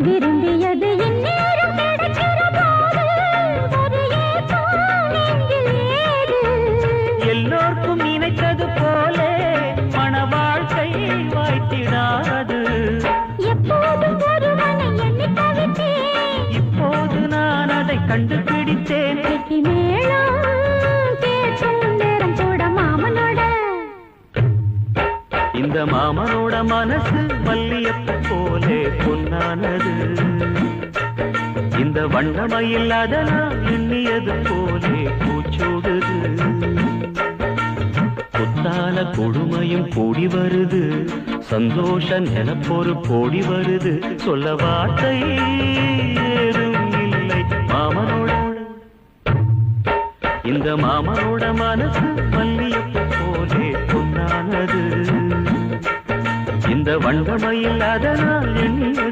விரும்பியது இந்நேரம் கிடைக்கிற போது ஒரு ஏக்கம் நெஞ்சில் ஏது? எல்லோர்க்கும் நினைத்தது போலே மன வாழ்க்கை வாய்த்திடாது. எப்போதும் ஒருவனை எண்ணி தவித்தேன், இப்போது நான் அதை கண்டுபிடித்தேன். வெற்றி மேளம் கேட்கும் நேரம் கூட மாமனோட. இந்த மாமனோட மனசு மல்லியப்பு போலே பொன்னானது. இந்த வண்ணமயில் அதனால் எண்ணியது போலே பூச்சூடுது. புத்தால கொடுமையும் கூடி வருது, சந்தோஷ நிலப்பொரு கோடி வருது. சொல்ல வார்த்தை ஏதும் இல்லை மாமனோட. இந்த மாமனோட மனசு மல்லியப்பு போலே பொன்னானது. இந்த வண்ணமயில் அதனால் எண்ணியது